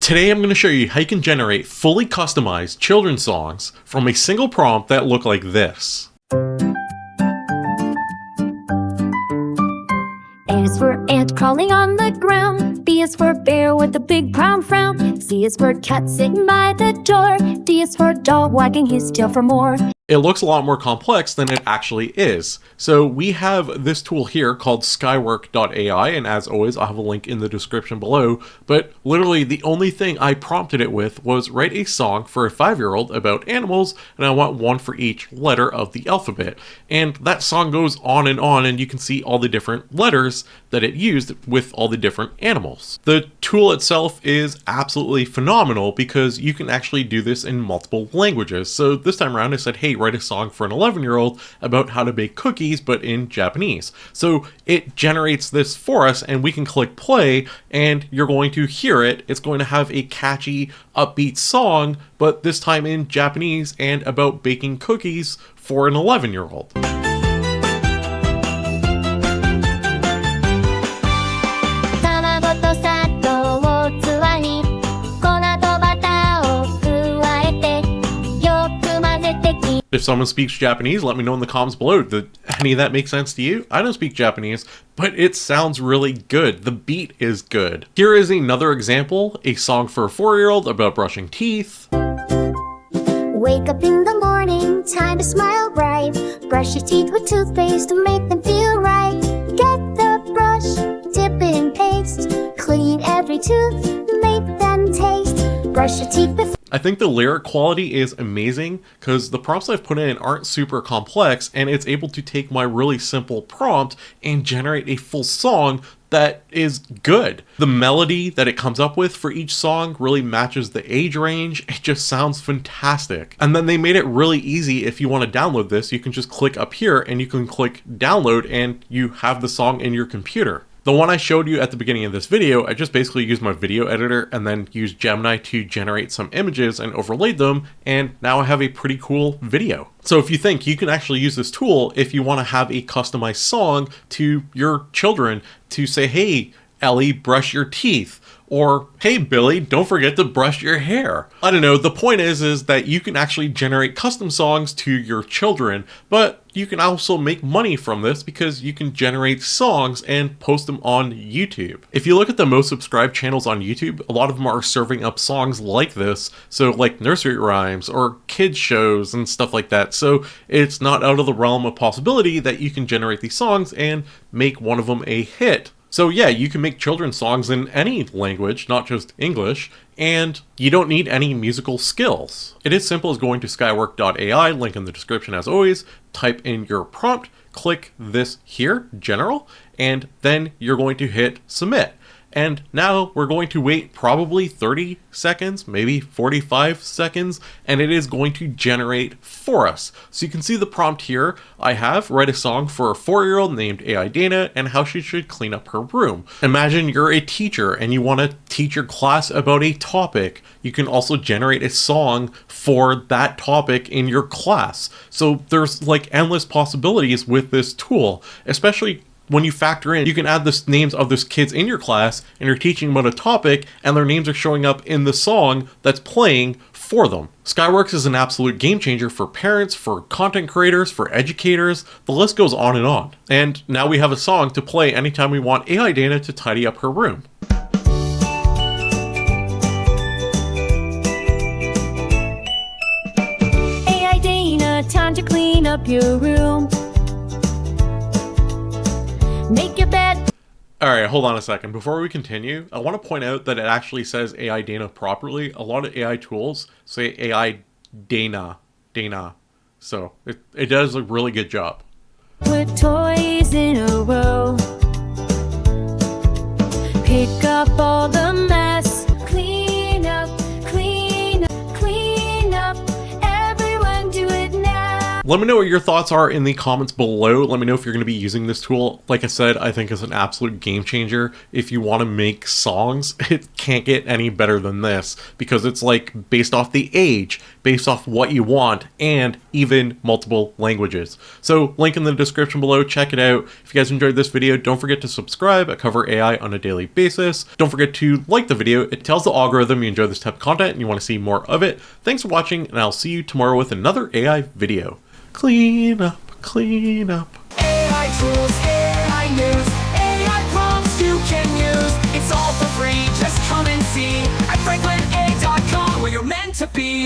Today I'm going to show you how you can generate fully customized children's songs from a single prompt that look like this. A is for ant crawling on the ground. B is for bear with a big brown frown. C is for cat sitting by the door. D is for dog wagging his tail for more. It looks a lot more complex than it actually is. So we have this tool here called Skywork.ai, and as always, I'll have a link in the description below. But literally the only thing I prompted it with was write a song for a 5-year-old about animals, and I want one for each letter of the alphabet. And that song goes on, and you can see all the different letters that it used with all the different animals. The tool itself is absolutely phenomenal because you can actually do this in multiple languages. So this time around I said, hey, write a song for an 11-year-old about how to bake cookies, but in Japanese. So it generates this for us, and we can click play, and you're going to hear it. It's going to have a catchy, upbeat song, but this time in Japanese and about baking cookies for an 11-year-old. If someone speaks Japanese, let me know in the comments below. Did any of that make sense to you? I don't speak Japanese, but it sounds really good. The beat is good. Here is another example, a song for a 4-year-old about brushing teeth. Wake up in the morning, time to smile bright. Brush your teeth with toothpaste to make them feel right. Get the brush, dip it in paste. Clean every tooth, make them taste. Brush your teeth before. I think the lyric quality is amazing because the prompts I've put in aren't super complex, and it's able to take my really simple prompt and generate a full song that is good. The melody that it comes up with for each song really matches the age range. It just sounds fantastic. And then they made it really easy. If you want to download this, you can just click up here and you can click download and you have the song in your computer. The one I showed you at the beginning of this video, I just basically used my video editor and then used Gemini to generate some images and overlaid them, and now I have a pretty cool video. So if you think you can actually use this tool if you want to have a customized song to your children to say, hey, Ellie, brush your teeth. Or, hey Billy, don't forget to brush your hair. I don't know, the point is that you can actually generate custom songs to your children, but you can also make money from this because you can generate songs and post them on YouTube. If you look at the most subscribed channels on YouTube, a lot of them are serving up songs like this, so like nursery rhymes or kids shows and stuff like that. So it's not out of the realm of possibility that you can generate these songs and make one of them a hit. So yeah, you can make children's songs in any language, not just English, and you don't need any musical skills. It is simple as going to Skywork.ai, link in the description as always, type in your prompt, click this here, general, and then you're going to hit submit. And now we're going to wait probably 30 seconds, maybe 45 seconds, and it is going to generate for us. So you can see the prompt here. I have write a song for a 4-year-old named AI Dana and how she should clean up her room. Imagine you're a teacher and you want to teach your class about a topic. You can also generate a song for that topic in your class. So there's like endless possibilities with this tool, especially when you factor in, you can add the names of those kids in your class and you're teaching about a topic and their names are showing up in the song that's playing for them. Skyworks is an absolute game changer for parents, for content creators, for educators. The list goes on and on. And now we have a song to play anytime we want AI Dana to tidy up her room. AI Dana, time to clean up your room. Make your bed. Alright, hold on a second. Before we continue, I want to point out that it actually says AI Dana properly. A lot of AI tools say AI Dana. So it does a really good job. Put toys in a row. Pick up all the mess. Clean up, clean up, clean up. Everyone do it now. Let me know what your thoughts are in the comments below. Let me know if you're going to be using this tool. Like I said, I think it's an absolute game changer. If you want to make songs, it can't get any better than this because it's like based off the age, based off what you want, and even multiple languages. So link in the description below, check it out. If you guys enjoyed this video, don't forget to subscribe. I cover AI on a daily basis. Don't forget to like the video. It tells the algorithm you enjoy this type of content and you want to see more of it. Thanks for watching, and I'll see you tomorrow with another AI video. Clean up, clean up. AI tools, AI news, AI prompts you can use. It's all for free, just come and see at franklinA.com, where you're meant to be.